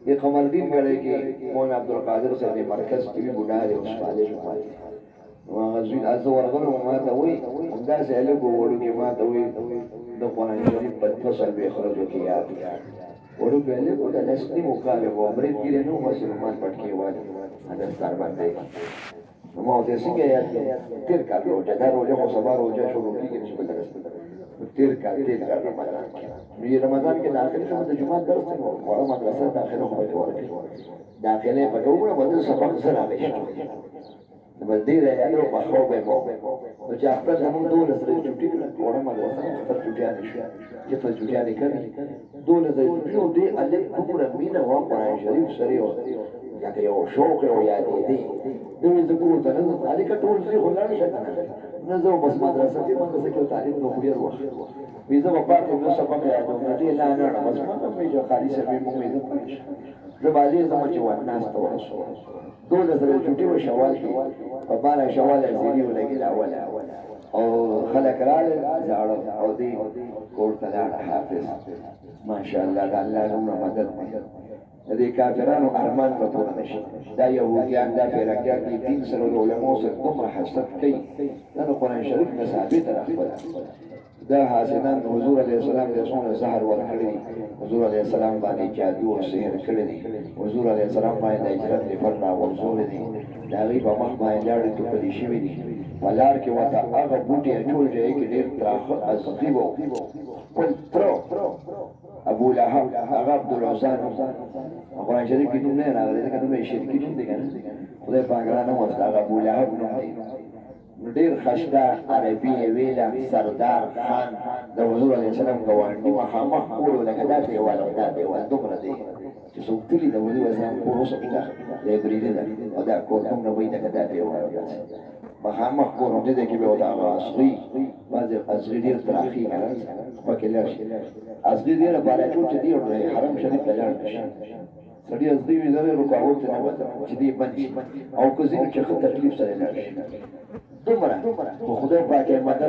ये कमरदीन गढ़े की मोहन अब्दुल कादिर से ने मरकज की भी बुढ़ा है उस वाले जुमात वहाँ गजवीन आज़ो वरगल वहाँ तवई उनका से अलग वोडू के वहाँ तवई दो कुरान शरीफ बत्तों साल बेखरज हो किया वोडू पहले को दलस्ती मुकाबले वो अमरीक की रहने मुसलमान पढ़ के वाले अदर कारबान देगा ما هو تسيجي تركع روجا ده روجا وصباح روجا شروع की किसी को दरस تركع رمضان ये रमजान के दाखिल से मतलब जुमा दरस है और मदरसा दाखिल हो गया दाखिले पटोबरा बदल सबक सर आ गया बदल है यार बखो बेमो तो जब तक हम दो नजर छुट्टी और मदरसा पर छुट्टी आनी ये तो छुट्टी आनी कर दो नजर छुट्टी होती अलग पूरा मीना हुआ कुरान शरीफ सरी हो या कि वो शौक है या दे دوی زکو ته نه علي کټول زی خلانه شته نه زه بس مدرسه کې تعلیم نو ډیر وخت ویزه په پاتې نو سبق یادو نه دی لا نه بس ما په جو خالي سره مو مې زه باندې زما چې ونه ناس ته ورسو ټول سره چټي و شوال کې په باندې شوال زیری ولګي اوله او خلک رااله زاړه او دی کوړه لاړ حافظ ماشاء الله د الله نوم مدد دې کافرانو ارمان په پوره نشي دا يهوديان دا فرقيان دي دین سره علماء سره دومره حسد کوي دا قرآن شریف نه ثابت راخله دا حسنان حضور علیه السلام د رسول زهر ورکړي حضور علیه السلام باندې جادو او سحر کړی دي حضور علیه السلام باندې هجرت لپاره ورزول دي دا غي په مخ باندې لاړې ته پدې شي دي ولار کې وته هغه بوټي ټول ځای کې ډېر تراخه ازغيبو ول ترو ابو لهب هغه عبد الرحمن قرآن شریف کې نوم نه راغلی دا کومه شرکی نوم دی کنه خدای پاک را نه واسطه هغه ابو لهب نوم دی ډېر خشته عربي ویلا سردار خان د حضور علیه السلام ګوانډي مخامخ کولو لکه دا دیوال او دا دیوال دومره دی چې څوک کلی د حضور علیه السلام کور اوس شته لایبرری ده او دا کور دومره وایي لکه دا دیوال مخامخ کور هم دې کې به دا اصلي بعضې اصلي ډېر تراخي کنه پکې لاړ شي اصلي ډېر بالاچوټ دی او حرم شریف ته لاړ شي سړی اصلي وي زره رکاوټ نه وته چې دې بند او که ځینې چې تکلیف سره لاړ شي دومره خو خدای پاک یې مدد